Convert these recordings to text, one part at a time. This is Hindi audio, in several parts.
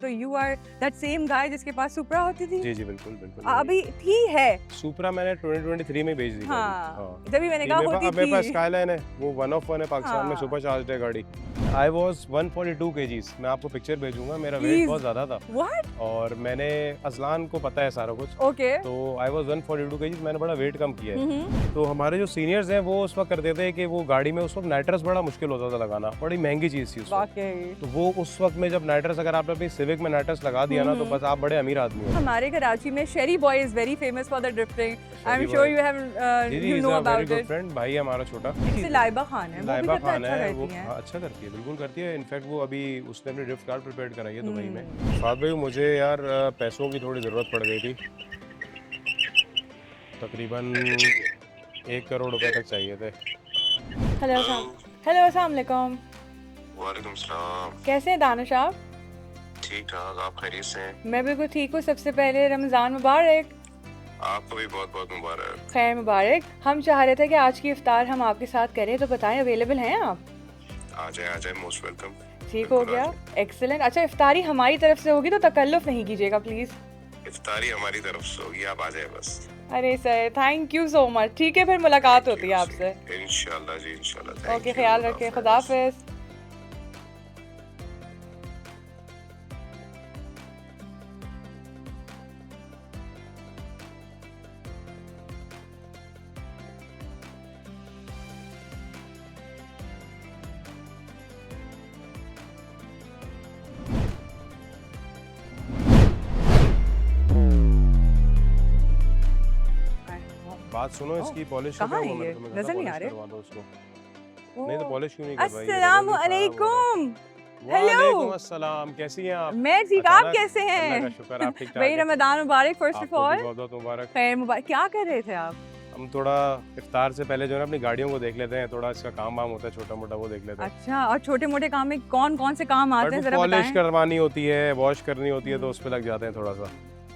तो you are that same guy जिसके पास सुपरा होती थी? जी जी बिल्कुल बिल्कुल। अभी थी है? सुपरा मैंने 2023 में बेच दी गाड़ी। हाँ जब भी मैंने कहा होती अब मेरे पास थी। स्काईलाइन है, वो 1 ऑफ 1 है पाकिस्तान में, हाँ। सुपर चार्ज्ड है गाड़ी। आई वाज 142 केजीज, मैं आपको पिक्चर भेजूंगा, मेरा वेट Please. बहुत ज़्यादा था। What? और मैंने अजलान को पता है सारा कुछ, ओके। तो आई वाज 142 केजीज, मैंने बड़ा वेट कम किया है। तो हमारे जो सीनियर्स हैं वो उस वक्त करते थे कि वो गाड़ी में उस वक्त नाइट्रस बड़ा मुश्किल होता था लगाना, बड़ी महंगी चीज़ थी उस वक्त। वाकई। तो वो उस वक्त में जब नाइट्रस, अगर आपने अपनी सिविक में नाइट्रस लगा दिया ना, तो बस आप बड़े अमीर आदमी हो। हमारे कराची में शेरी boy is very famous for the drifting. I am sure you have you know about it. Friend भाई है हमारा छोटा, इससे लाइबा खान है, वो भी लाइबा कितना खान अच्छा है, वो करती हैं। हाँ, अच्छा करती है, बिल्कुल करती है। इनफैक्ट वो अभी उसने अपनी ड्रिफ्ट कार प्रिपेयर कराई है दुबई में। साथ भाई मुझे यार पैसों की थोड़ी ज़रूरत पड़ गई थी, तकरीबन 1 करोड़ रुपए तक चाहिए थे। हेलो हेलो अस्सलाम वालेकुम। वालेकुम सलाम। कैसे हैं दानिश आप? ठीक ठाक, आप खैरियत से हैं? मैं बिल्कुल ठीक हूँ। सबसे पहले रमज़ान मुबारक। आपको भी बहुत बहुत मुबारक। खैर मुबारक। हम चाह रहे थे कि आज की इफ्तार हम आपके साथ करें, तो बताएं अवेलेबल हैं आप? आ जाए, मोस्ट वेलकम। ठीक हो गया, एक्सीलेंट। अच्छा इफ्तारी हमारी तरफ से होगी तो तकल्लुफ नहीं कीजिएगा प्लीज़। इफ्तारी हमारी तरफ से होगी, आप आ जाए बस। अरे sir thank you so much. ठीक है फिर मुलाकात होती है आपसे। इंशाल्लाह जी, इंशाल्लाह। ओके ख्याल रखें, खुदा हाफिज़। बात सुनो, इसकी पॉलिश कहाँ है ये? नजर नहीं आ रहे? करवा दो उसको। नहीं तो पॉलिश क्यों नहीं करवाई? अस्सलाम वालेकुम। वालेकुम अस्सलाम, कैसी हैं आप? मैं ठीक, आप कैसे अल्लाह हैं? का शुक्र, आप ठीक ठाक भाई हैं? रमजान मुबारक फर्स्ट ऑफ आपको भी ऑल। बहुत बहुत मुबारक। खैर मुबारक। क्या कर रहे थे आप? हम थोड़ा इफ्तार से पहले जो है ना अपनी गाड़ियों को देख लेते हैं, थोड़ा इसका काम वाम होता है छोटा मोटा, वो देख लेते हैं। अच्छा, और छोटे मोटे काम में कौन कौन से काम आते हैं जरा पॉलिश बताएं। करवानी होती है, वॉश करनी होती है, तो उस पे लग जाते हैं थोड़ा सा।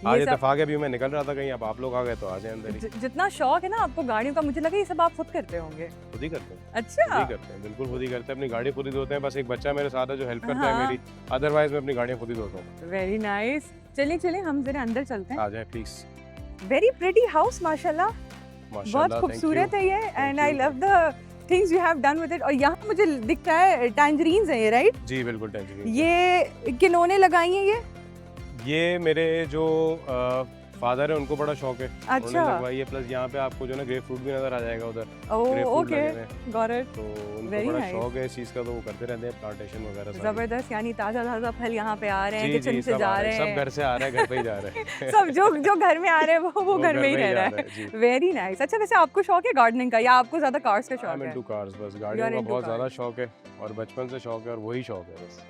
आज इत्तेफाक है, अभी मैं निकल रहा था कहीं, अब आप लोग आ गए तो आ जाए अंदर ही। जितना शौक है ना आपको गाड़ियों का, मुझे लगा ये सब आप खुद करते होंगे। खुद ही करते हैं। अच्छा खुद ही करते हैं, बिल्कुल खुद ही करते हैं। अपनी गाड़ी खुद ही धोते हैं, बस एक बच्चा मेरे साथ है जो हेल्प करता है हाँ। मेरी, अदरवाइज मैं अपनी गाड़ियाँ खुद ही धोता हूँ। Very nice. चलिए चलिए हम जरा अंदर चलते हैं। आ जाए प्लीज। वेरी प्रिटी हाउस माशाल्लाह, बहुत खूबसूरत है ये, and I love the things you have done with it. और यहाँ मुझे दिखता है टैंजरीन्स है ये, राइट? जी बिल्कुल टैंजरीन। ये किन्होंने लगाई है ये मेरे जो फादर है उनको बड़ा शौक है, अच्छा। उन्होंने लगवाई है। प्लस यहाँ पे आपको जो ना ग्रेप फ्रूट भी नजर आ जाएगा उधर। Okay got it. तो उनको Very बड़ा nice. शौक है इस चीज का, तो वो करते रहते हैं प्लांटेशन वगैरह सारी। जबरदस्त, यानी ताजा ताजा फल यहाँ पे आ रहे हैं, जी किचन जी, से सब जा आ रहे सब हैं। घर से आ रहा है, घर पे ही जा रहे हैं। सब जो घर में आ रहे हैं वो घर में ही रह रहा है। Very nice. अच्छा वैसे आपको शौक है गार्डनिंग का, या आपको ज्यादा कार्स का शौक है? into cars, बस गाड़ियों का into बहुत ज्यादा cars. शौक है, और बचपन से शौक है, और वही शौक है बस।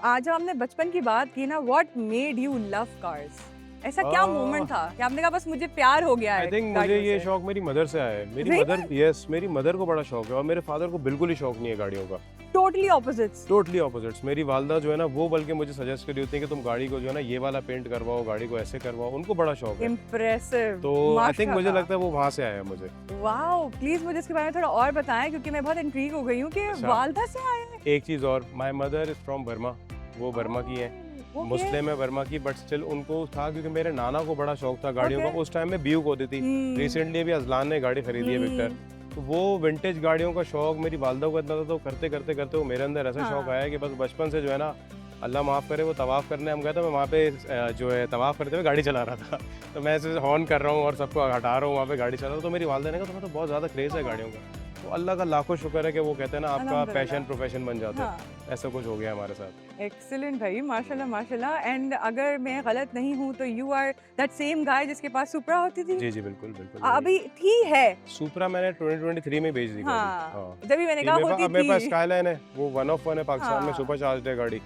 आज जब हमने बचपन की बात की ना, what made you love cars? ऐसा क्या मोमेंट था कि आपने कहा बस मुझे प्यार हो गया है? आई थिंक मुझे ये शौक मेरी मदर से आया है। मेरी Really? मदर, यस, मेरी मदर को बड़ा शौक है, और मेरे फादर को बिल्कुल ही शौक नहीं है गाड़ियों का। Totally opposites. Totally opposites. मेरी वालदा जो है ना, वो बल्कि मुझे सजेस्ट करी होती है कि तुम गाड़ी को जो है ना ये वाला पेंट करवाओ, गाड़ी को ऐसे करवाओ, उनको बड़ा शौक है। इम्प्रेसिव। तो आई थिंक मुझे लगता है वो वहाँ से आया है मुझे। वाओ, प्लीज मुझे इसके बारे में थोड़ा और बताएं, क्योंकि मैं बहुत इंट्रीग हो गई हूँ कि अच्छा। वालदा से आए हैं। एक चीज़ और, my mother is from Burma, वो बर्मा की है, मुस्लिम है बर्मा की, बट स्टिल उनको था, क्योंकि मेरे नाना को बड़ा शौक था गाड़ियों का। उस टाइम में ब्यूक होती थी, रिसेंटली अभी अजलान ने गाड़ी खरीदी है विक्टर, तो वो विंटेज गाड़ियों का शौक मेरी वालदा को इतना था, तो करते करते करते वो मेरे अंदर ऐसा शौक आया कि बस बचपन से जो है ना, अल्लाह माफ़ करे, वो तवाफ़ करने हम गए थे, मैं वहाँ पे जो है तवाफ़ करते हुए गाड़ी चला रहा था, तो मैं ऐसे हॉर्न कर रहा हूँ और सबको हटा रहा हूँ, वहाँ पे गाड़ी चला रहा हूँ, तो मेरी वालदा ने कहा तुम्हें तो बहुत ज़्यादा क्रेज़ है गाड़ियों का। तो अल्लाह का लाखों शुक्र है कि वो कहते हैं ना आपका पैशन प्रोफेशन बन जाता है, ऐसा कुछ हो गया हमारे साथ। एक्सीलेंट भाई, माशाल्लाह माशाल्लाह। एंड अगर मैं गलत नहीं हूँ तो you are that same guy जिसके पास सुपरा होती थी? जी जी बिल्कुल बिल्कुल। अभी थी है? सुपरा मैंने 2023 में बेच दी गाड़ी। हाँ जब भी मैंने कहा होती थी। मेरे पास स्काईलाइन है, वो 1 ऑफ 1 है पाकिस्तान में, हाँ। सुपर चार्ज्ड है गाड़ी।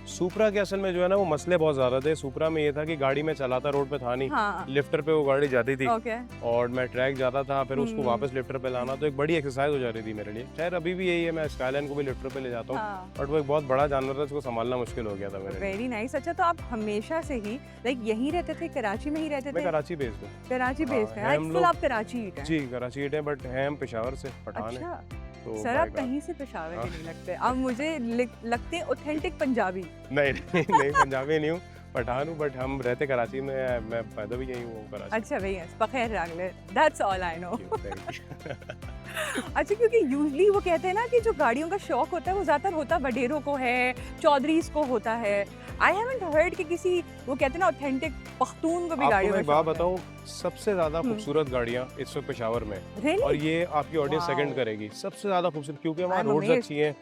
सुपरा के असल में जो है ना वो मसले बहुत ज़्यादा थे। सुपरा में ये था कि गाड़ी में चलाता रोड पे था नहीं, हाँ। लिफ्टर पे वो गाड़ी जाती थी, ओके। और मैं ट्रैक जाता था, फिर उसको वापस लिफ्टर पे लाना तो एक बड़ी एक्सरसाइज हो जा रही थी मेरे लिए। खैर अभी भी यही है, मैं स्काईलाइन को भी लिफ्टर पे ले जाता हूँ, हाँ। बट वो एक बहुत बड़ा जानवर था, उसको संभालना मुश्किल हो गया था मेरे लिए। Very nice. अच्छा तो आप हमेशा से ही लाइक यहीं रहते थे, कराची में ही रहते थे? मैं कराची बेस्ड हूँ। कराची बेस्ड है। हम लोग आप कराची ही हैं? जी कराची है, बट हैं हम पेशावर से, पठान है। अच्छा तो सर आप कहीं से पेशावर के नहीं लगते, आप मुझे लगते हैं ऑथेंटिक पंजाबी। नहीं पंजाबी नहीं हूँ, पठान हूँ, बट हम रहते कराची में, मैं पैदा भी यहीं हूँ कराची। अच्छा भैया बखैर रागले, that's all I know. Thank you. अच्छा क्योंकि यूजली वो कहते हैं ना कि जो गाड़ियों का शौक होता है वो ज़्यादातर होता वडेरों को है, चौधरीज को होता है। आई हैवंट हर्ड कि किसी वो कहते हैं ना ऑथेंटिक पख्तून को भी गाड़ियों आपको का मैं एक बात शौक है। बताऊँ, सबसे ज्यादा खूबसूरत गाड़ियाँ इस वक्त पेशावर में, Really? और ये आपकी ऑडियंस Wow. सेकंड करेगी, सबसे ज्यादा खूबसूरत, क्योंकि वहाँ I'm रोड्स amazed. अच्छी हैं,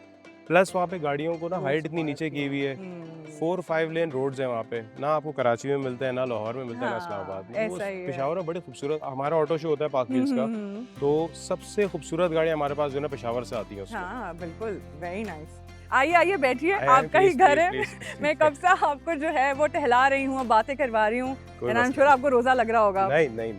प्लस वहाँ पे गाड़ियों को ना Roads हाइट इतनी बहुत नीचे अच्छी की हुई है। हम्म। 4-5 लेन रोड्स हैं वहाँ पे, ना आपको कराची में मिलते हैं, ना लाहौर में मिलते हैं, ना हाँ, इस्लामाबाद में। वो ऐसा ही है। पेशावर में बड़े खूबसूरत, हमारा ऑटो शो होता है पार्क व्हील्स का, तो सबसे खूबसूरत गाड़ियाँ हमारे पास जो है ना पेशावर से आती हैं उसमें। हाँ बिल्कुल, वेरी नाइस। आइए आइए बैठिए, आपका ही घर है। मैं कब से आपको जो है वो टहला रही हूँ, बातें करवा रही हूँ, एंड आई एम श्योर आपको रोजा लग रहा होगा। नहीं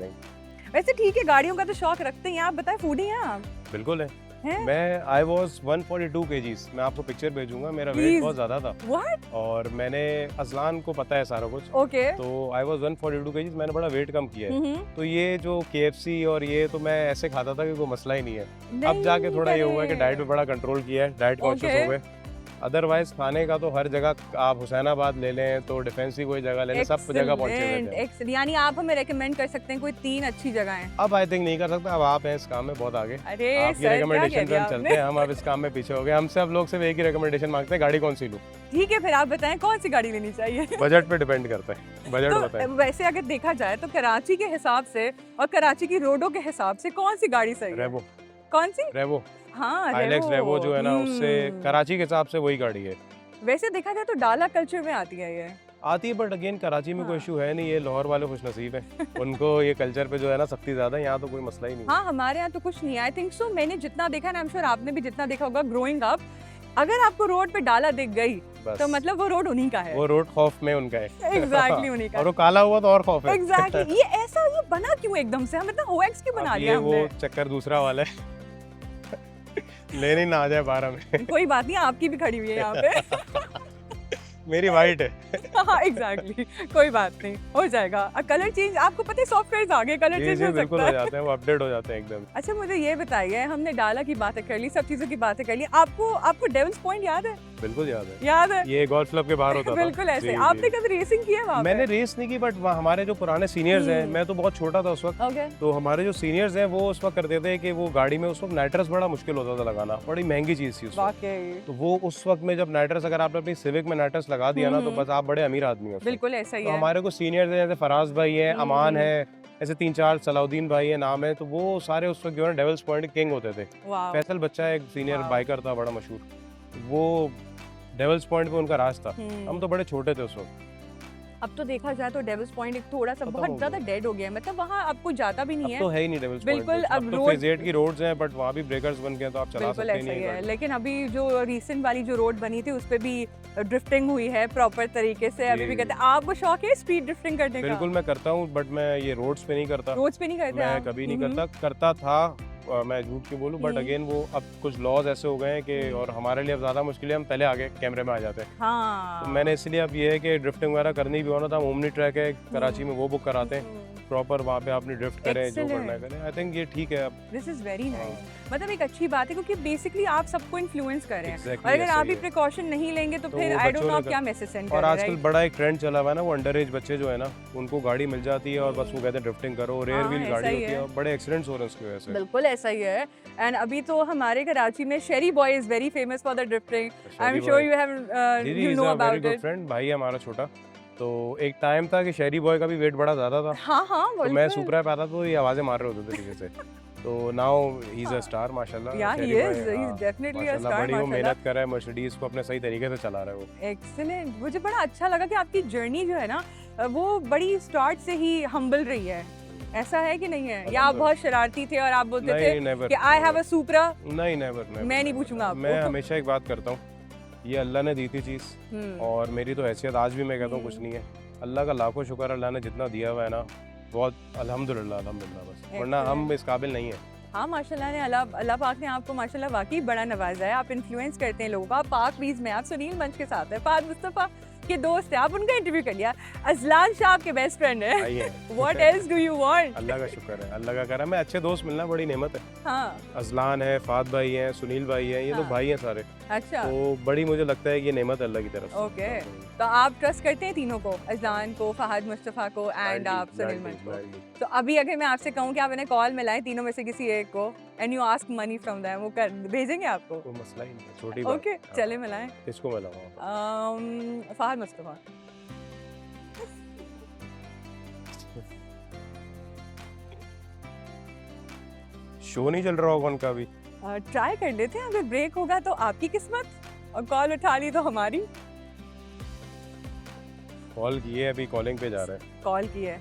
वैसे ठीक है, गाड़ियों का तो शौक रखते हैं आप, बताएं फूडी हैं आप? बिल्कुल है। हैं? मैं आई वॉज 142 kgs, मैं आपको पिक्चर भेजूंगा, मेरा वेट Please. बहुत ज्यादा था, What? और मैंने अजलान को पता है सारा कुछ, ओके। तो आई वॉज 142 kgs, मैंने बड़ा वेट कम किया है। तो ये जो KFC और ये तो मैं ऐसे खाता था कि कोई मसला ही नहीं है। अब जाके थोड़ा ये हुआ है कि डाइट पे बड़ा कंट्रोल किया है, डाइट कॉन्शियस हो गए। अदरवाइज खाने का तो हर जगह, आप हुसैनाबाद ले लें तो डिफेंस की कोई जगह ले लें, सब जगह पहुंचे रहते हैं। यानी आप हमें रेकमेंड कर सकते हैं कोई 3 अच्छी जगहें? अब आई थिंक नहीं कर सकता, अब आप हैं इस काम में बहुत आगे, अरे आपकी रिकमेंडेशन पे हम चलते हैं, हम अब इस काम में पीछे हो गए। हमसे अब लोग सिर्फ एक ही रिकमेंडेशन मांगते हैं, गाड़ी कौन सी लूं। ठीक है, फिर आप बताएं कौन सी गाड़ी लेनी चाहिए? बजट पे डिपेंड करता है, बजट तो बताएं। वैसे अगर देखा जाए तो कराची के हिसाब से और कराची की रोडों के हिसाब से कौन सी गाड़ी सही है? रेवो। कौन सी? रेवो। हाँ हाइलेक्स रेवो जो है ना, उससे कराची के हिसाब से वही गाड़ी है। वैसे देखा जाए तो डाला कल्चर में आती है ये। आती है, बट अगेन कराची में कोई हाँ। इशू है नहीं, ये लाहौर वाले खुश नसीब हैं, उनको ये कल्चर पे जो है ना सख्ती ज्यादा है, यहाँ तो कोई मसला ही नहीं। हाँ हमारे यहाँ तो कुछ नहीं, आई थिंक सो। मैंने जितना देखा ना, आई एम श्योर आपने भी जितना देखा होगा ग्रोइंग अप, अगर आपको रोड पे डाला दिख गई बस तो मतलब वो रोड उन्हीं का है। वो रोड खौफ में उनका है। एग्जैक्टली उन्हीं का। और वो काला हुआ तो और खौफ है। एग्जैक्टली ये ऐसा ये बना क्यों एकदम से, हम इतना OX क्यों बना अब लिया ये हमने? वो चक्कर दूसरा वाला है। लेने ना आ जाए 12 में। कोई बात नहीं, आपकी भी खड़ी हुई है यहाँ पे। मेरी वाइट है। हाँ एग्जैक्टली, कोई बात नहीं, हो जाएगा। कलर चेंज, आपको पता है सॉफ्टवेयर आ गए, कलर चेंज हो बिल्कुल सकता हो है। जाते हैं, वो अपडेट हो जाते हैं एकदम। अच्छा मुझे ये बताइए, हमने डाला की बातें कर ली, सब चीजों की बातें कर ली, आपको डेविल्स पॉइंट याद है? बिल्कुल याद है। याद है? ये गोल्फ क्लब के बाहर होता था। बिल्कुल ऐसे। जी, आपने जी। कभी रेसिंग की है वहाँ पे? मैंने रेस नहीं की, बट हमारे जो पुराने सीनियर्स हैं, मैं तो बहुत छोटा था उस वक्त, ओके। तो हमारे जो सीनियर्स हैं वो उस वक्त करते थे कि वो गाड़ी में उस वक्त नाइट्रस बड़ा मुश्किल होता था लगाना, बड़ी महंगी चीज़ थी उस वक्त। वाकई तो वो उस वक्त में जब नाइट्रस, अगर आपने अपनी सिविक में नाइट्रस लगा दिया ना, तो बस आप बड़े अमीर आदमी हो। बिल्कुल ऐसा ही तो है। हमारे कुछ सीनियर्स हैं, जैसे फराज भाई हैं, अमान है, ऐसे 3-4 सलाउद्दीन भाई है नाम है, तो वो सारे उस वक्त जो है ना डेविल्स पॉइंट किंग होते थे। वाह। फैसल बच्चा एक सीनियर वाह। बाइकर था बड़ा मशहूर, वो डेविल्स पॉइंट पे उनका राज था। हम तो बड़े छोटे थे उस वक्त। अब तो देखा जाए तो डेविल्स पॉइंट एक थोड़ा सा खत्म बहुत हो ज्यादा गया। डेड हो गया है, मतलब वहाँ आपको जाता भी नहीं अब है। तो है ही नहीं डेविल्स पॉइंट बिल्कुल, पे। अब अब तो रोड- फेज 8 की रोड्स हैं, बट वहाँ भी ब्रेकर्स बन गए, तो आप चला बिल्कुल सकते ऐसा नहीं ही है, है। लेकिन अभी जो रिसेंट वाली जो रोड बनी थी उस पे भी ड्रिफ्टिंग हुई है प्रॉपर तरीके से, अभी भी जी। कहते हैं। आपको शौक है स्पीड ड्रिफ्टिंग करने का? बिल्कुल मैं करता हूँ, बट मैं ये रोड्स पे नहीं करता, रोड्स पे नहीं करते मैं आप? कभी नहीं करता था। मैं झूठ क्यों बोलूं, बट अगेन वो अब कुछ लॉज ऐसे हो गए हैं कि, और हमारे लिए अब ज़्यादा मुश्किल है, हम पहले आगे कैमरे में आ जाते हैं। हाँ तो मैंने इसलिए अब ये है कि ड्रिफ्टिंग वगैरह करनी भी हो ना, तो हम ओमनी ट्रैक है कराची में, वो बुक कराते हैं प्रॉपर, वहाँ पे आपने ड्रिफ्ट करें, जो Excellent. करना है करें। आई थिंक ये ठीक है अब। दिस इज वेरी नाइस, मतलब एक अच्छी बात है क्योंकि बेसिकली आप सबको इन्फ्लुएंस कर रहे हैं। Exactly, और अगर ऐसा आप ही भी है। प्रिकॉशन नहीं लेंगे तो तो फिर वो आई डोंट बच्चों नो ने आप कर- क्या मैसेज सेंड कर और रहे हैं, आजकल right? बड़ा एक ट्रेंड चला हुआ है ना, वो अंडर एज बच्चे जो है ना, उनको गाड़ी मिल जाती है और बस वो कहते हैं ड्रिफ्टिंग करो, रेयर हाँ, व्हील ऐसा गाड़ी ही होती है, है। और बड़े एक्सीडेंट्स हो रहे हैं उसकी वजह से। बिल्कुल ऐसा ही है। एंड अभी तो हमारे कराची में शेरी boy is very famous for the drifting. I am sure you have you know about it. Friend भाई है हमारा छोटा, तो एक टाइम था कि शेरी बॉय का भी वेट बड़ा ज्यादा था, हाँ हाँ तो मैं बिल्कुल। सुपरा पे आता तो ये आवाजें मार रहे होते थे पीछे से। तो now he is a star माशाल्लाह। Yeah, he Sheri is. भाई, He's हाँ, definitely a माशाल्लाह, star, बड़ी वो माशाल्लाह। मेहनत कर रहा है, मर्सिडीज को अपने सही तरीके से चला रहा है वो। एक्सीलेंट, मुझे बड़ा अच्छा लगा कि आपकी जर्नी जो है ना वो बड़ी स्टार्ट से ही हम्बल रही है। ऐसा है कि नहीं है, या आप बहुत शरारती थे और आप बोलते थे नहीं, नेवर कि आई हैव अ सुपरा? नहीं, नेवर नेवर। मैं नहीं पूछूंगा आपको। मैं हमेशा एक बात करता हूँ, ये अल्लाह ने दी थी चीज़, और मेरी तो हैसियत आज भी मैं कहता हूँ कुछ नहीं है। अल्लाह का लाखों शुक्र, अल्लाह ने जितना दिया हुआ है ना, बहुत अल्हम्दुलिल्लाह अल्हम्दुलिल्लाह, बस वरना हम इस काबिल नहीं है। हाँ माशाल्लाह ने अल्लाह पाक ने आपको माशाल्लाह वाकई बड़ा नवाजा है। आप इन्फ्लुएंस करते हैं लोगों को। आप पाक वीज में, आप सुनील मंच के साथ है, फाद मुस्तफ़ा आपके दोस्त हैं, आप उनका इंटरव्यू कर लिया। अजलान शाह आपके बेस्ट फ्रेंड है। भाई है। What else do you want? अल्लाह का शुक्र है, अल्लाह का करम है, अच्छे दोस्त मिलना बड़ी नेमत है। हाँ, अजलान है, फात भाई हैं, सुनील भाई हैं, ये तो हाँ। भाई हैं सारे। अच्छा, तो बड़ी मुझे लगता है कि ये नेमत है अल्लाह की तरफ से। ओके। तो आप ट्रस्ट करते हैं तीनों को, अजलान को, फहद मुस्तफ़ा को एंड आप सुनील मंच को? तो अभी अगर मैं आपसे कहूँ कि आप इन्हें कॉल मिलाएं तीनों में से किसी एक को and you ask money from them, वो कर भेजेंगे आपको? कोई मसला ही नहीं है, छोटी बात। ओके, हाँ। चले मिलाएं। किसको मिलाऊं? फहद मुस्तफ़ा। शो नहीं चल रहा होगा उनका अभी। ट्राई कर लेते हैं, अगर ब्रेक होगा तो आपकी किस्मत और कॉल उठा ली तो हमारी। कॉल किए अभी, कॉलिंग पे जा रहा है। कॉल की है।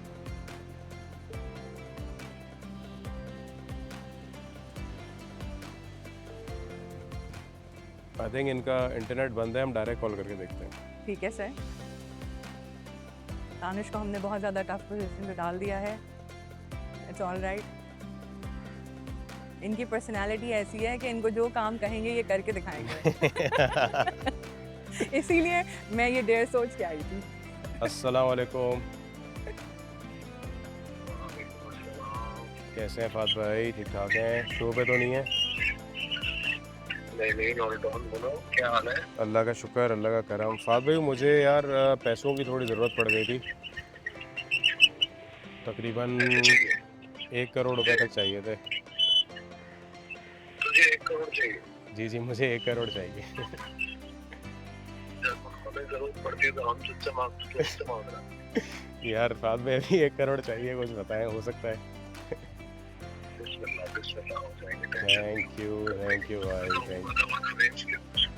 आई थिंक इनका इंटरनेट बंद है, हम डायरेक्ट कॉल करके देखते हैं। ठीक है सर। दानिश को हमने बहुत ज़्यादा टफ पोजीशन में डाल दिया है। It's all right. इनकी पर्सनालिटी ऐसी है कि इनको जो काम कहेंगे ये करके दिखाएंगे। इसीलिए मैं ये डेयर सोच के आई थी। अस्सलाम वालेकुम, कैसे हैं फात भाई? ठीक ठाक हैं? शो पे तो नहीं है? नहीं बोलो, क्या हाल है? अल्लाह का शुक्र, अल्लाह का करम। फात भाई मुझे यार पैसों की थोड़ी ज़रूरत पड़ गई थी, तकरीबन 1 करोड़ रुपए तक चाहिए थे। तुझे 1 करोड़ चाहिए? जी जी, मुझे 1 करोड़ चाहिए। जब हमें जरूरत पड़ती है तो हम तुझसे मांग रहा है। यार फात भाई अभी 1 करोड़ चाहिए, कुछ बताएं, हो सकता है? बिस्मिल्लाह हो जाएंगे। थैंक यू भाई,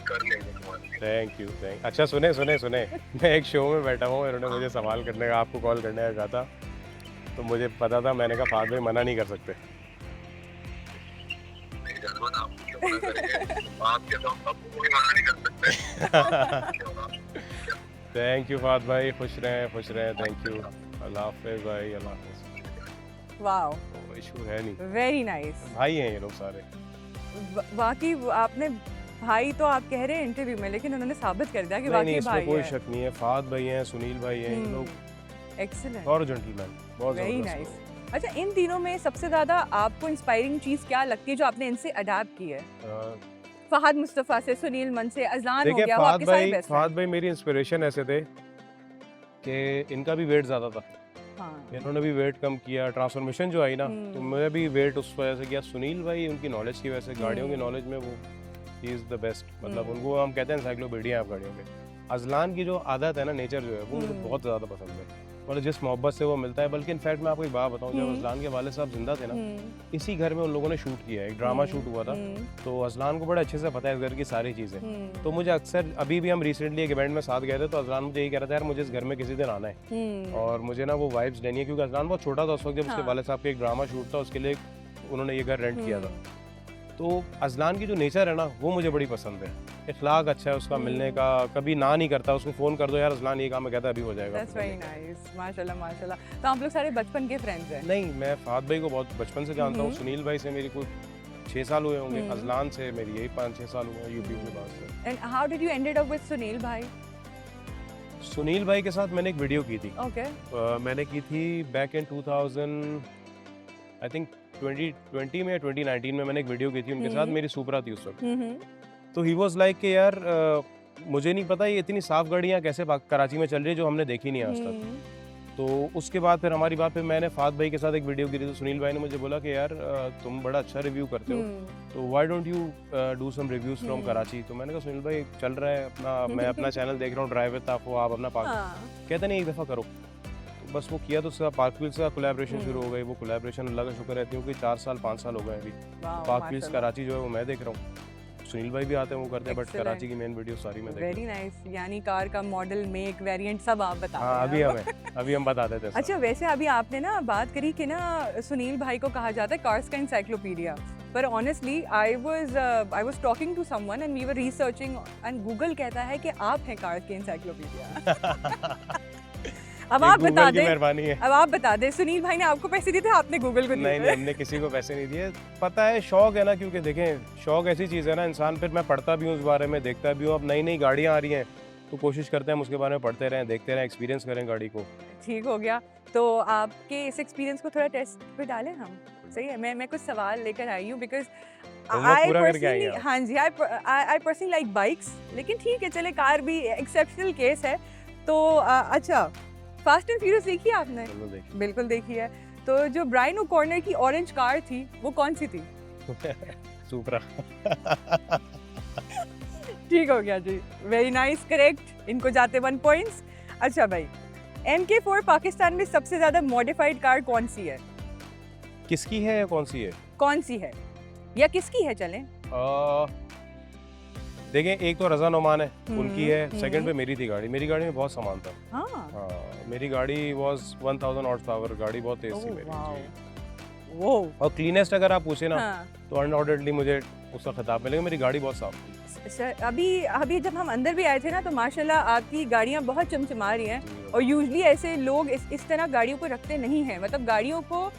कर लेंगे तुम्हारी। Thank you. अच्छा सुने, मैं एक शो में बैठा हूँ, इन्होंने मुझे सवाल करने का, आपको कॉल करने का कहा था, तो मुझे पता था, मैंने कहा फात भाई मना नहीं कर सकते। आपके तो आपको कोई मना नहीं कर सकते। थैंक यू फात भाई, खुश रहें। Thank you. अल्लाह हाफिज़ भाई, अल्लाह हाफिज़। वाओ, कोई इशू है नहीं, वेरी नाइस। भाई हैं ये लोग सारे। बाकी आपने भाई तो आप कह रहे हैं इंटरव्यू में, लेकिन उन्होंने साबित कर दिया कि नहीं, वाकई इसमें भाई कोई है। शक नहीं है, फात भाई हैं, सुनील भाई हैं, ये लोग एक्सीलेंट, और जेंटलमैन, बहुत वेरी ज़बरदस्त नाइस। लोग। अच्छा, इन तीनों में सबसे ज़्यादा आपको इंस्पायरिंग चीज़ क्या लगती है जो आपने इनसे अडैप्ट की है? फहद मुस्तफ़ा से, सुनील मन से, अजलान हो देखिए गया, वो आपके सारे बेस्ट फात भाई मेरी इंस्पिरेशन ऐसे थे कि इनका भी वेट ज़्यादा था, हाँ। इन्होंने भी वेट कम किया, ट्रांसफॉर्मेशन जो आई ना, तो मैं भी वेट उस वजह से किया। सुनील भाई उनकी नॉलेज की वजह से, गाड़ियों की नॉलेज में वो ही इज़ द बेस्ट, मतलब उनको हम कहते हैं एनसाइक्लोपीडिया आप गाड़ियों के। अजलान की जो आदत है ना, नेचर जो है, वो मुझे बहुत ज़्यादा पसंद है, मतलब जिस मोहब्बत से वो मिलता है। बल्कि इनफैक्ट मैं आपको एक बात बताऊं, जब अजलान के वाले साहब जिंदा थे ना, इसी घर में उन लोगों ने शूट किया है, एक ड्रामा शूट हुआ था, तो अजलान को बड़ा अच्छे से पता है इस घर की सारी चीज़ें। तो मुझे अक्सर, अभी भी हम रिसेंटली एक इवेंट में साथ गए थे, तो अजलान मुझे यही कह रहा था, यार मुझे इस घर में किसी दिन आना है और मुझे ना वो वाइब्स लेनी है, क्योंकि अजलान बहुत छोटा था उस वक्त जब उसके वाले साहब का एक ड्रामा शूट था, उसके लिए उन्होंने ये घर रेंट किया था। तो अजलान की जो नेचर है ना, वो मुझे बड़ी पसंद है। इखलाक अच्छा है उसका, मिलने का, कभी ना नहीं करता, उसको फ़ोन कर दो यार अजलान ये काम है, कहता है अभी हो जाएगा। दैट्स वेरी नाइस, माशाल्लाह माशाल्लाह। तो आप लोग सारे बचपन के फ्रेंड्स हैं? नहीं, मैं फात भाई को बहुत बचपन से जानता हूँ, सुनील भाई से मेरी कोई 6 साल हुए होंगे, अजलान से मेरी यही 5-6 साल हुए हैं यूपी के पास से। And how did you ended up with Sunil भाई? सुनील भाई के साथ मैंने एक वीडियो की थी, ओके। मैंने की थी बैक इन 2000 आई थिंक 2020 में या 2019 में मैंने एक वीडियो की थी उनके साथ, मेरी सुपरा थी उस वक्त। तो ही वाज लाइक कि यार मुझे नहीं पता ये इतनी साफ गाड़ियाँ कैसे कराची में चल रही है जो हमने देखी नहीं आज तक। तो उसके बाद फिर हमारी बात पे मैंने फात भाई के साथ एक वीडियो की थी, तो सुनील भाई ने मुझे बोला कि यार तुम बड़ा अच्छा रिव्यू करते हो, तो why don't you do some reviews from Karachi. तो मैंने कहा सुनील भाई चल रहा है अपना, मैं अपना चैनल देख रहा हूँ, ड्राइव विद आपको, आप अपना पार्क, कहते नहीं एक दफ़ा करो। तो बस वो किया, तो उसका पार्क व्हील्स का कोलैबोरेशन शुरू हो गई। वो कोलैबोरेशन अल्लाह का शुक्र है क्योंकि 4 साल 5 साल हो गए अभी। पार्क व्हील्स कराची जो है वो मैं देख रहा हूँ, सुनील भाई भी आते हैं वो करते हैं, बट कराची की मेन वीडियो सारी मैं देख रहा हूँ। वेरी नाइस, यानी कार का मॉडल, मेक, वेरिएंट सब आप बता रहे हैं। हाँ, अभी हम बता देते हैं। अच्छा, वैसे अभी आपने ना बात करी कि ना सुनील भाई को कहा जाता है कार्स का एनसाइक्लोपीडिया, पर honestly I was talking to someone and we were researching and Google कहता है कि आप हैं कार्स के एनसाइक्लोपीडिया। अब आप बता दें, मेहरबानी है। अब आप बता दें, सुनील भाई ने आपको पैसे दिए थे, आपने गूगल को दिए? नहीं, हमने किसी को पैसे नहीं दिए। पता है शौक है ना, क्योंकि देखें शौक ऐसी चीज़ है ना, इंसान, फिर मैं पढ़ता भी हूँ उस बारे में, देखता भी हूँ। अब नई नई गाड़ियाँ आ रही हैं, तो कोशिश करते हैं हम उसके बारे में पढ़ते रहें, देखते रहें, एक्सपीरियंस करें गाड़ी को। ठीक हो गया। तो आपके इस एक्सपीरियंस को थोड़ा टेस्ट पे डालें हम? सही है, मैं कुछ सवाल लेकर आई हूँ बिकॉज़ होमवर्क आई पूरा करके आई हैं पर्सनली, आप। हाँ जी, आई पर्सनली लाइक बाइक्स, लेकिन ठीक है चले, कार भी एक्सेप्शनल केस है। तो अच्छा, फास्ट एंड फ्यूरियस देखी है आपने? चलो देखिए। बिल्कुल देखी है। तो जो ब्रायन ओ'कॉर्नर की ऑरेंज कार थी वो कौन सी थी? सुपरा। ठीक हो गया जी, वेरी नाइस, करेक्ट, इनको जाते 1 पॉइंट्स। अच्छा भाई, MK4 पाकिस्तान में सबसे ज्यादा मॉडिफाइड कार कौन सी है? किसकी है या कौन सी है? कौन सी है या किसकी है चलें? देखें, एक तो रज़ा नोमान है, उनकी है। सेकंड हम्म। पे मेरी थी गाड़ी, मेरी गाड़ी में बहुत सामान था। हाँ, हाँ, मेरी गाड़ी वाज 1000 हॉर्स पावर, गाड़ी बहुत तेज थी ओह मेरी वाओ, जी। वो और क्लीनेस्ट अगर आप पूछे ना, हाँ। तो अनडाउटेडली मुझे उसका खिताब मिलेगा। मेरी गाड़ी बहुत साफ थी। सर अभी जब हम अंदर भी आए थे ना, तो माशाल्लाह आपकी गाड़ियाँ बहुत चमचमा रही हैं। जी। और यूजली ऐसे लोग इस तरह गाड़ियों को रखते नहीं हैं, मतलब गाड़ियों को,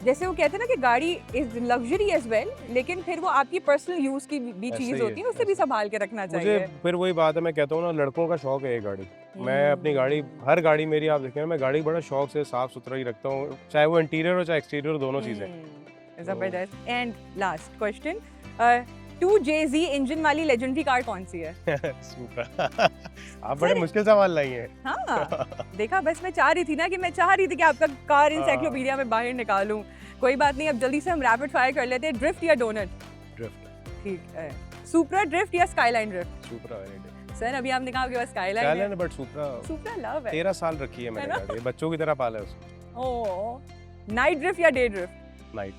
जैसे वो कहते हैं ना कि गाड़ी इज लग्जरी एज वेल, लेकिन फिर वो आपकी पर्सनल यूज की भी ऐसे चीज ही होती है, उसे भी ऐसे। संभाल के रखना मुझे चाहिए। फिर वही बात है, मैं कहता हूँ ना, लड़कों का शौक है ये गाड़ी। मैं अपनी गाड़ी, हर गाड़ी मेरी आप देखें ना, मैं गाड़ी बड़ा शौक से साफ सुथरा ही रखता हूँ, चाहे वो इंटीरियर हो चाहे एक्सटीरियर, दोनों चीज़ें। जबरदस्त। And last question, 2JZ engine वाली लेजेंडरी कार कौन सी है? सुपरा। आप बड़े मुश्किल सवाल लाई हैं। हाँ, देखा, बस मैं चाह रही थी ना, कि मैं चाह रही थी कि आपका कार इंसाइक्लोपीडिया में बाहर निकालूं। कोई बात नहीं, अब जल्दी से हम रैपिड फायर कर लेते हैं। ड्रिफ्ट या डोनट? ड्रिफ्ट। ठीक है। सुपरा ड्रिफ्ट या स्काईलाइन ड्रिफ्ट? सुपरा सर अभी आपने कहा आपके पास स्काईलाइन है। स्काईलाइन, बट सुपरा सुपरा लव है। 13 साल रखी है मैंने ना? गाड़ी, बच्चों की तरह पाला है उसको। ओह, नाइट ड्रिफ्ट या day drift? Night.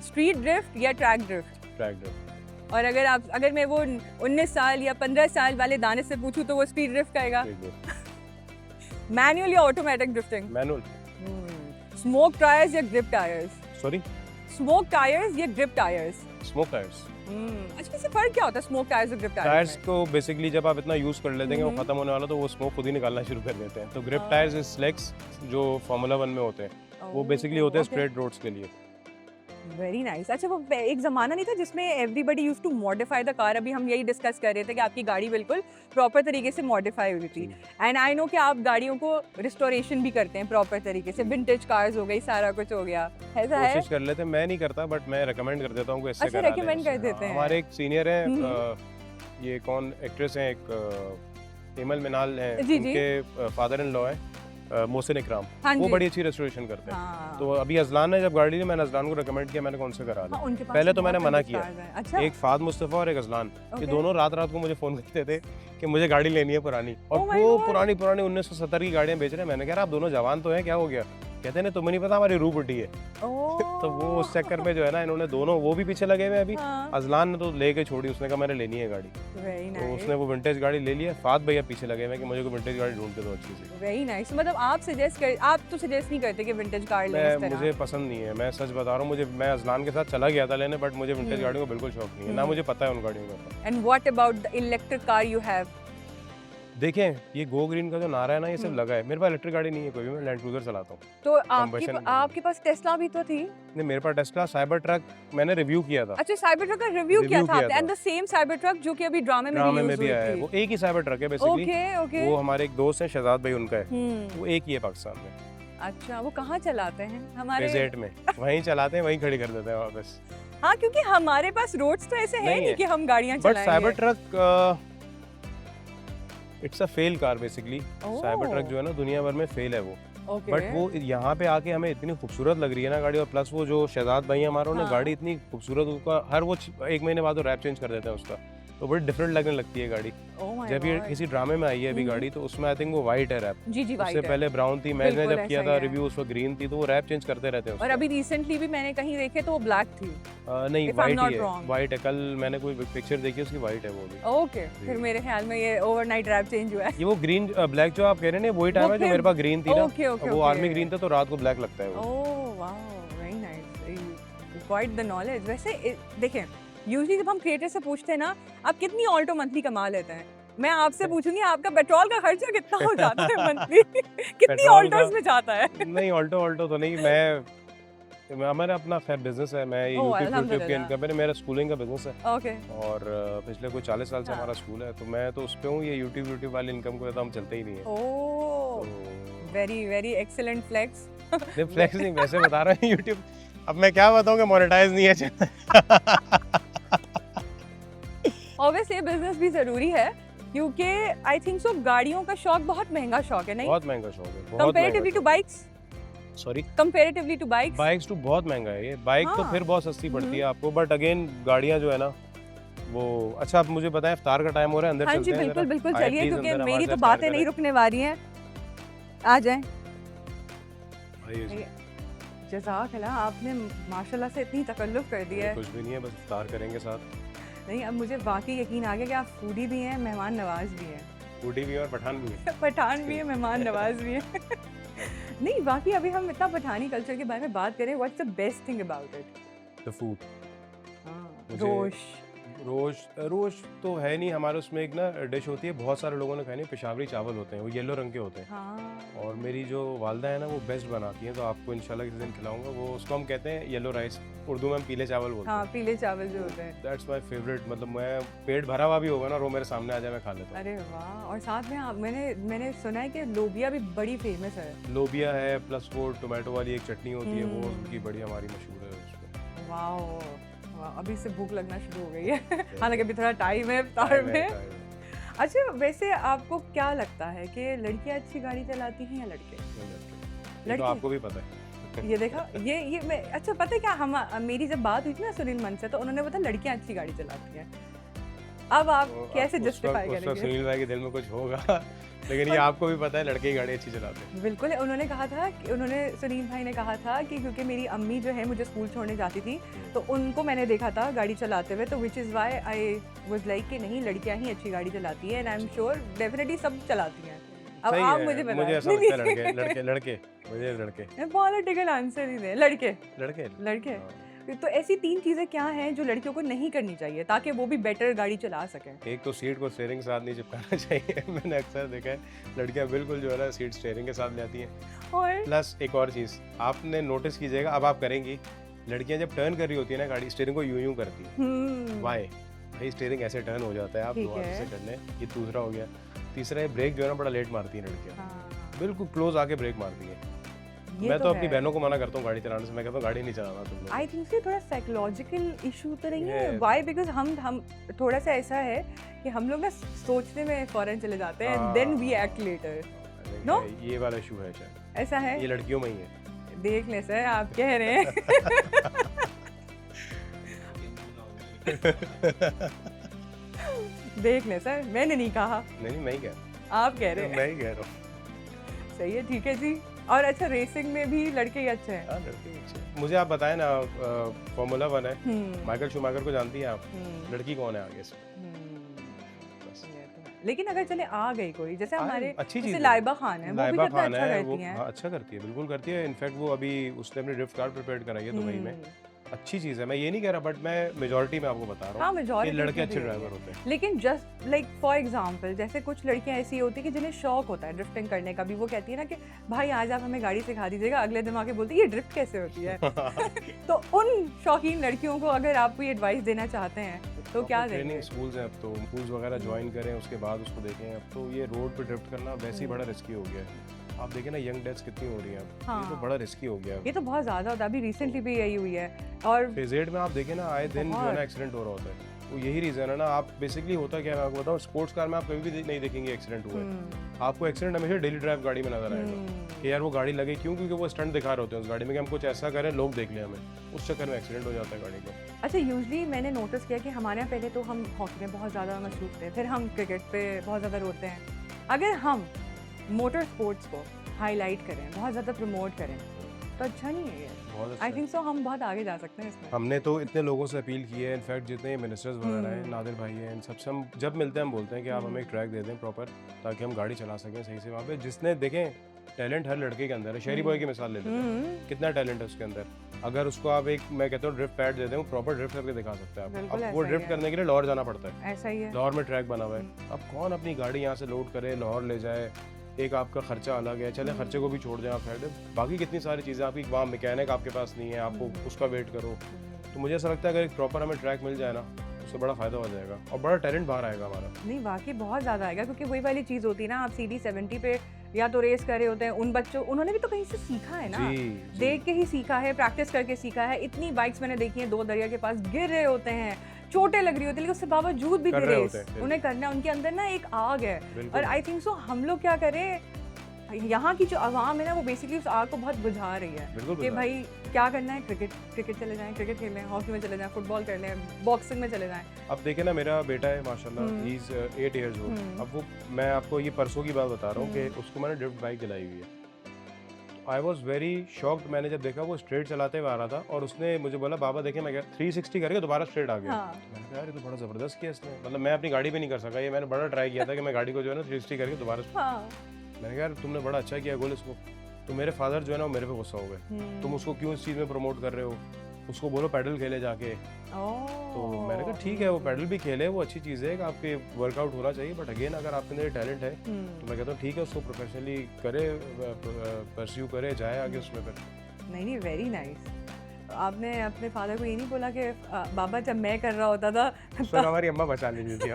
Street drift या ट्रैक ड्रिफ्ट? Track drift. और अगर मैं वो 19 साल या 15 साल वाले दाने से पूछूं तो वो स्पीड ड्रिफ्ट कहेगा। मैनुअल या automatic drifting? Manual. Smoke tyres या grip tyres? Sorry, smoke tyres या ग्रिप टायर्स? Smoke tyres. अच्छा, इससे फर्क क्या होता है स्मोक टायर्स और ग्रिप टायर्स टायर्स को बेसिकली जब आप इतना यूज कर लेते हैं कि वो हम्म। खत्म होने वाला, तो वो स्मोक खुद ही निकालना शुरू कर देते हैं। तो ग्रिप हाँ। टायर्स स्लेक्स जो फार्मूला 1 में होते हैं, में? वो बेसिकली होते हैं स्ट्रेट रोड्स के लिए। Very nice. अच्छा, वो एक ज़माना नहीं था जिसमें everybody used to modify the car? अभी हम यही डिस्कस कर रहे थे कि आपकी गाड़ी बिल्कुल प्रॉपर तरीके से मॉडिफाई हुई थी। एंड आई नो कि आप गाड़ियों को रिस्टोरेशन भी करते हैं प्रॉपर तरीके से, विंटेज कार्स हो गई, सारा कुछ हो गया, ऐसा है? कोशिश कर लेते हैं, मैं नहीं करता, बट मैं रेकमेंड कर देता हूँ कि इससे अच्छा, करा लें recommend कर इससे। देते हाँ, हैं। हमारे एक सीनियर हैं, हम्म। ये कौन एक्ट्रेस हैं, एक इमल मिनाल हैं, जी, जी। उनके फादर इन लॉ हैं मोहसिन इकराम, हाँ वो जी। बड़ी अच्छी रेस्टोरेशन करते हैं। हाँ। तो अभी अजलान ने जब गाड़ी ली, मैंने अजलान को रेकमेंड किया, मैंने कौन से करा हाँ, लिया। उनके पास पहले तो बहुत मैंने मना vintage किया। cars हैं। अच्छा, एक फाद मुस्तफ़ा और एक अजलान, ये Okay. दोनों रात रात को मुझे फ़ोन करते थे कि मुझे गाड़ी लेनी है पुरानी, और Oh my वो God. पुरानी 1970 की गाड़ियाँ बेच रहे हैं। मैंने कहा आप दोनों जवान तो हैं, क्या हो गया? कहते हैं तुम्हें नहीं पता हमारी रूह बुड्ढी है। तो वो उस चक्कर में जो है ना, इन्होंने दोनों, वो भी पीछे लगे हुए हैं अभी। हाँ, अजलान ने तो लेके छोड़ी, उसने कहा मैंने लेनी है गाड़ी, वेरी तो नाइस, उसने वो विंटेज गाड़ी ले लिया। फाद भैया पीछे लगे हुए हैं कि मुझे कोई विंटेज गाड़ी ढूंढ के दो अच्छी सी। Very nice. मतलब आप तो सजेस्ट नहीं करते कि विंटेज कार लें इस तरह? मुझे पसंद नहीं है, मैं सच बता रहा हूँ। मैं अजलान के साथ चला गया था लेने, बट मुझे विंटेज गाड़ियों का बिल्कुल शौक नहीं है, ना मुझे पता है उन गाड़ियों का। And what about the electric car you have? देखें, ये गो ग्रीन का जो नारा है ना, ये सिर्फ लगा है। मेरे पास इलेक्ट्रिक गाड़ी नहीं है कोई भी, मैं लैंड क्रूजर चलाता हूँ। तो Combustion engine। आपके पास टेस्ला भी तो थी? नहीं, मेरे पास टेस्ला साइबर ट्रक मैंने रिव्यू किया था, अच्छा, साइबर ट्रक का रिव्यू किया Review था किया आपने? था। And the same cyber truck जो कि अभी ड्रामे में ड्रामे भी में यूज भी हुई आया है। थी। वो एक ही साइबर ट्रक है बेसिकली। Okay, okay. वो हमारे एक दोस्त हैं, शहजाद भाई उनका है, हम्म। वो एक ही है पाकिस्तान में, अच्छा, वो कहाँ चलाते हैं? हमारे पेजेट में। वहीं चलाते हैं, वहीं खड़ी कर देते हैं वापस। हाँ, क्योंकि हमारे पास रोड्स तो ऐसे है नहीं नहीं है। कि हम गाड़ियाँ बट चलाएंगे। Cyber truck it's a fail car basically. Cyber truck जो है ना, दुनिया भर में फेल है वो। ओके। बट वो यहाँ पे आके हमें इतनी खूबसूरत लग रही है ना गाड़ी, और प्लस वो जो शहजाद भाई हैं हमारा, उन्हें हाँ। गाड़ी इतनी खूबसूरत, उसका हर वो 1 महीने बाद वो रैप चेंज कर देते हैं उसका, तो बड़ी डिफरेंट लगने लगती है गाड़ी। Oh my जब ये God. किसी ड्रामे में आई है अभी गाड़ी, तो उसमें आई थिंक वो वाइट है रैप, जी जी, उससे वाइट है। पहले ब्राउन थी। मैंने बिल्कुल जब किया ऐसा था ही है। रिव्यू, उस वक्त ग्रीन थी, तो वो रैप चेंज करते रहते हैं और अभी रिसेंटली भी मैंने कहीं देखे तो वो ब्लैक थी। नहीं, if I'm वाइट not ही है, wrong. वाइट है। कल मैंने कोई पिक्चर देखी उसकी, वाइट है वो भी। ओके, फिर मेरे ख्याल में ये ओवरनाइट रैप चेंज हुआ है। ये वो ग्रीन ब्लैक जो आप कह रहे हैं ना, वही टाइम है जो फिर- मेरे पास ग्रीन थी ना। ओके, ओके, वो ओके। आर्मी ग्रीन था, तो रात को ब्लैक लगता है वो। Oh wow, very nice, quite the knowledge. वैसे देखें, यूजुअली जब हम क्रिएटर से पूछते हैं ना, आप कितनी ऑल्टो मंथली कमा लेते हैं, मैं आपसे पूछूंगी आपका पेट्रोल का खर्चा कितना हो जाता है मंथली? कितनी पेट्रोल ऑल्टोस का- में जाता है? नहीं, ऑल्टो तो नहीं, मैं हमारा अपना खैर बिजनेस है, मैं ओह, यूट्यूब की अल्हम्दुलिल्लाह। इनकम, मेरा स्कूलिंग का बिजनेस है ओके। और पिछले कोई 40 साल से हाँ। हमारा स्कूल है, तो मैं तो उस पे हूँ। ये यूट्यूब वाली इनकम को तो हम चलते ही नहीं है। ओह, तो वेरी वेरी एक्सीलेंट फ्लेक्स। नहीं, फ्लेक्स नहीं, वैसे बता रहा हूँ यूट्यूब। अब मैं क्या बताऊँ कि मोनेटाइज नहीं है चैनल। ऑब्वियसली बिजनेस भी जरूरी है क्योंकि आई थिंक सो गाड़ियों का शौक बहुत महंगा शौक है, नहीं? बहुत महंगा शौक है, बहुत comparatively to bikes, sorry, comparatively to bikes. Bikes तो बहुत महंगा है ये। बाइक तो हाँ। फिर बहुत सस्ती पड़ती है आपको, बट अगेन गाड़ियाँ जो है ना वो। अच्छा, आप मुझे बताएं, इफ्तार का टाइम हो रहा है, अंदर हाँ चलते जी, हैं बिल्कुल जरा? बिल्कुल, आए चलिए, please क्योंकि अंदर मेरी हमारे तो साथ इफ्तार बातें नहीं करें। रुकने वाली हैं। आ जाएं। आइए जी। जज़ाकल्लाह, आपने माशाल्लाह से इतनी तकल्लुफ़ कर दी है। कुछ भी नहीं है, बस इफ्तार करेंगे साथ। नहीं, अब मुझे वाकई यकीन आ गया कि आप फूडी भी हैं, मेहमान नवाज भी हैं। फूडी भी है और पठान भी है। पठान भी है, मेहमान नवाज भी है। नहीं, वाकई अभी हम इतना पठानी कल्चर के बारे में बात करें, what's the best thing about it? The food. रोश। रोश तो है नहीं हमारे उसमें। एक ना डिश होती है, बहुत सारे लोगों ने खाई नहीं, पेशावरी चावल होते हैं, वो येलो रंग के होते हैं। हाँ। और मेरी जो वालदा है ना, वो बेस्ट बनाती हैं, तो आपको इंशाल्लाह किसी दिन खिलाऊंगा। वो उसको हम कहते हैं येलो राइस, उर्दू में हम पीले चावल बोलते हाँ, हैं। पीले चावल जो होते हैं। That's my favourite. मतलब मैं पेट भरा हुआ भी होगा ना, वो मेरे सामने आ जाए, मैं खा लेता हूँ। अरे वाह, और साथ में मैंने सुना है कि लोबिया भी बड़ी फेमस है। लोबिया है, प्लस वो टोमेटो वाली एक चटनी होती है, वो हम्म। उनकी बड़ी हमारी मशहूर है उसमें। वाह, अभी से भूख लगना शुरू हो गई है। हालांकि अभी थोड़ा टाइम है इफ्तार में। अच्छा, वैसे आपको क्या लगता है कि लड़कियां अच्छी गाड़ी चलाती हैं या लड़के? तो लड़के? आपको भी पता है। ये देखा, ये मैं, अच्छा पता है क्या, हम मेरी जब बात हुई थी ना सुनील मन से, तो उन्होंने बताया लड़कियां अच्छी गाड़ी चलाती हैं। अब आप तो कैसे उस जस्टिफाई वक्त करेंगे? सुनील भाई के दिल में कुछ होगा, लेकिन ये आपको भी पता है लड़के ही गाड़ी अच्छी चलाते हैं। बिल्कुल, उन्होंने कहा था कि सुनील भाई ने कहा था कि क्योंकि मेरी अम्मी जो है मुझे स्कूल छोड़ने जाती थी, तो उनको मैंने देखा था गाड़ी चलाते हुए, तो which is why I was like कि नहीं, लड़कियां ही अच्छी गाड़ी चलाती हैं, and I am sure definitely सब चलाती हैं। अब सही आप है, मुझे मुझे ऐसा बताएं। लगता है लड़के मुझे लड़के पॉलिटिकल आंसर ही दे, लड़के। लड़के। हाँ। तो ऐसी 3 चीजें क्या हैं जो लड़कियों को नहीं करनी चाहिए ताकि वो भी बेटर गाड़ी चला सकें? एक तो सीट को स्टीयरिंग के साथ नहीं चिपकाना चाहिए। मैंने अक्सर देखा है लड़कियां बिल्कुल जो है ना सीट स्टीयरिंग के साथ ले आती हैं। और प्लस एक और चीज़ आपने नोटिस कीजिएगा, अब आप करेंगी, लड़कियां जब टर्न कर रही होती है ना गाड़ी, स्टीयरिंग को यूं करती है। वाई? भाई स्टीयरिंग ऐसे टर्न हो जाता है, आप ठीक दोबारा है। से कर लें। ये दूसरा हो गया। तीसरा है ब्रेक जो है ना बड़ा लेट मारती है लड़कियां, हाँ, बिल्कुल क्लोज आके ब्रेक मारती है। ये मैं तो अपनी है। बहनों को मना करता हूँ गाड़ी चलाने से। मैं कहता हूँ गाड़ी नहीं चलाना तुम लोग। आई थिंक से थोड़ा साइकोलॉजिकल इशू तो नहीं है? Yes. वाई? बिकॉज हम थोड़ा सा ऐसा है कि हम लोग ना सोचने में फौरन चले जाते हैं, हाँ। Then we act later. No? ये वाला इशू है शायद, ऐसा है? ये लड़कियों में ही है। देख ले सर, आप कह रहे हैं। देख ले सर, मैंने नहीं कहा, नहीं मैं ही कह रहा आप कह रहे हूँ, हैं। मैं ही कह रहा हूँ। सही है, ठीक है जी। और अच्छा, रेसिंग में भी लड़के ही अच्छे हैं। हाँ, लड़के ही अच्छे हैं। मुझे आप बताएं ना, फॉर्मूला 1 है, माइकल शूमाकर को जानती हैं आप? लड़की कौन है आगे से? बस। ये तो है। लेकिन अगर चले आ गई कोई, जैसे हमारे अच्छी जैसे चीज़ है। लाइबा खान है, वो भी लाइबा कितना खान अच्छा है, वो करती हैं। हाँ, अच्छा करती है, बिल्कुल करती है। इनफैक्ट वो अभी उसने अपनी ड्रिफ्ट कार प्रिपेयर कराई है दुबई में। अच्छी चीज़ है, मैं ये नहीं कह रहा, बट मैं मेजॉरिटी में आपको बता रहा हाँ, हूँ कि मेजॉरिटी लड़के अच्छे ड्राइवर होते हैं। लेकिन जस्ट लाइक फॉर एग्जांपल, जैसे कुछ लड़कियां ऐसी होती है कि जिन्हें शौक होता है ड्रिफ्टिंग करने का भी, वो कहती है ना कि भाई आज आप हमें गाड़ी सिखा दीजिएगा, अगले दिन आके बोलती है ये ड्रिफ्ट कैसे होती है। तो उन शौकीन लड़कियों को अगर आप कोई एडवाइस देना चाहते हैं तो क्या देंगे? ट्रेनिंग स्कूल्स हैं, अब तो स्कूल्स वगैरह ज्वाइन करें, उसके बाद उसको देखें। अब तो ये रोड पे ड्रिफ्ट करना वैसे ही बड़ा रिस्की हो गया है। आप देखें ना, यंग डेथ्स कितनी हो रही हैं अब। ये तो हाँ। बड़ा रिस्की हो गया है। ये तो बहुत ज्यादा होता है, अभी रिसेंटली भी यही हुई है। और फेजेड में आप देखें ना, आए दिन जो है ना एक्सीडेंट हो रहा होता है। वो यही रीज़न है ना। आप बेसिकली होता क्या है, मैं आपको बताऊँ, स्पोर्ट्स कार में आप कभी भी नहीं देखेंगे एक्सीडेंट हुआ है। आपको एक्सीडेंट हमेशा डेली ड्राइव गाड़ी में नजर आएगा कि यार वो गाड़ी लगे क्यों, क्योंकि वो स्टंट दिखा रहे होते हैं उस गाड़ी में कि हम कुछ ऐसा करें लोग देख लें हमें, उस चक्कर में एक्सीडेंट हो जाता है गाड़ी को। अच्छा, यूजली मैंने नोटिस किया कि हमारे यहाँ पहले तो हम हॉकी में बहुत ज़्यादा मसरूफ थे, फिर हम क्रिकेट पे बहुत ज़्यादा रोते हैं। अगर हम मोटर स्पोर्ट्स को हाईलाइट करें, बहुत ज़्यादा प्रमोट करें, तो अच्छा नहीं है ये? बहुत अच्छा आई है। थिंक सो हम बहुत आगे जा सकते हैं इसमें। हमने तो इतने लोगों से अपील की है, इनफैक्ट जितने मिनिस्टर्स वगैरह हैं, नादिर भाई हैं, इन सबसे हम जब मिलते हैं हम बोलते हैं कि आप हमें एक ट्रैक दे दें प्रॉपर, ताकि हम गाड़ी चला सकें सही से वहाँ पे। जिसने देखें टैलेंट हर लड़के के अंदर है। शेरी बॉय की मिसाल ले लेते हैं, कितना टैलेंट है उसके अंदर। अगर उसको आप एक, मैं कहता हूँ ड्रिफ्ट पैड दे दें, वो प्रॉपर ड्रिफ्ट करके दिखा सकता है बिल्कुल अब वो ऐसा ही ड्रिफ्ट है। करने के लिए लाहौर जाना पड़ता है। ऐसा ही है। लाहौर में ट्रैक बना हुआ है, अब कौन अपनी गाड़ी यहाँ से लोड करे लाहौर ले जाए, एक आपका खर्चा अलग है, चले खर्चे को भी छोड़ दें आप साइड, बाकी कितनी सारी चीज़ें आपकी, वहाँ मैकेनिक आपके पास नहीं है, आपको उसका वेट करो। तो मुझे ऐसा लगता है अगर एक प्रॉपर हमें ट्रैक मिल जाए ना, उससे बड़ा फ़ायदा हो जाएगा और बड़ा टैलेंट बाहर आएगा हमारा। नहीं वाकई बहुत ज़्यादा आएगा, क्योंकि वही वाली चीज़ होती है ना, आप सीडी 70 पे या तो रेस कर रहे होते हैं, उन बच्चों, उन्होंने भी तो कहीं से सीखा है ना, देख के ही सीखा है, प्रैक्टिस करके सीखा है। इतनी बाइक्स मैंने देखी हैं दो दरिया के पास, गिर रहे होते हैं, चोटें लग रही होती है, लेकिन उससे बावजूद भी रेस उन्हें करना है, उनके अंदर ना एक आग है। और आई थिंक सो हम लोग क्या करें, यहाँ की जो आवाम है ना, वो बेसिकली उस आग को बहुत बुझा रही है कि भाई क्या करना है, क्रिकेट चले जाएं, क्रिकेट खेल लें, हॉकी में चले जाएं, फुटबॉल कर लें, बॉक्सिंग में चले जाएं। अब देखें ना, मेरा बेटा है माशाल्लाह, ही इज़ 8 इयर्स ओल्ड। अब वो, मैं आपको ये परसों की बात बता रहा हूँ कि उसको मैंने ड्रिफ्ट बाइक दिलाई हुई है। आई वॉज वेरी शॉक्ड, मैंने जब देखा वो स्ट्रेट चलाते हुए आ रहा था और उसने मुझे बोला बाबा देखें, मैं 360 करके दोबारा स्ट्रेट आ गया। मैंने कहा यार ये तो बड़ा ज़बरदस्त किया इसने, मतलब मैं अपनी गाड़ी पे नहीं कर सका ये, मैंने बड़ा ट्राई किया था कि मैं गाड़ी को जो है ना 360 करके दोबारा। मैंने कहा यार तुमने बड़ा अच्छा किया गोल इसको। तो मेरे फादर जो है ना वो मेरे पे गुस्सा हो गए, तुम उसको क्यों इस चीज़ में प्रमोट कर रहे हो, उसको बोलो पैडल खेले जाके। तो मैंने कहा ठीक है वो पैडल भी खेले, वो अच्छी चीज़ है कि आपके वर्कआउट होना चाहिए, बट अगेन अगर आपके अंदर टैलेंट है तो मैं कहता हूँ ठीक है उसको प्रोफेशनली करे, परस्यू करे, जाए आगे उसमें फिर। नहीं, वेरी नाइस। आपने अपने फादर को ये नहीं बोला कि बाबा जब मैं कर रहा होता था तो हमारी अम्मा बचा लीजिए थी।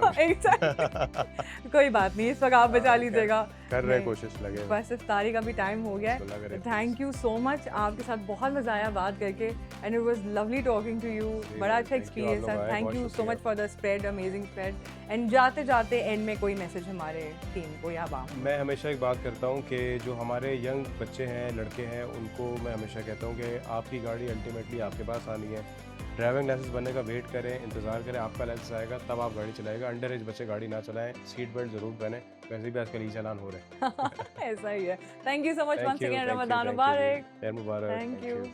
कोई बात नहीं, इस वक्त आप बचा लीजिएगा, कर रहे कोशिश लगे। बस इफ्तारी का भी टाइम हो गया है। थैंक यू सो मच, आपके साथ बहुत मजा आया बात करके, and it was lovely talking to you. बड़ा अच्छा एक्सपीरियंस है। Thank you so much for the spread, amazing spread. And जाते जाते एंड में कोई मैसेज हमारे टीम को या आवाम? मैं हमेशा एक बात करता हूँ कि जो हमारे यंग बच्चे हैं, लड़के हैं, उनको मैं हमेशा कहता हूँ कि आपकी गाड़ी अल्टीमेटली आपके पास आनी है। ड्राइविंग लाइसेंस बनने का वेट करें, इंतज़ार करें, आपका लाइसेंस आएगा तब आप गाड़ी चलाएगा। अंडर एज बच्चे गाड़ी ना चलाएं, सीट बेल्ट ज़रूर पहने, वैसे भी आजकल ई चालान हो रहे हैं। ऐसा ही है। Thank you so much once again, Ramzan मुबारक। मुबारक। Thank you.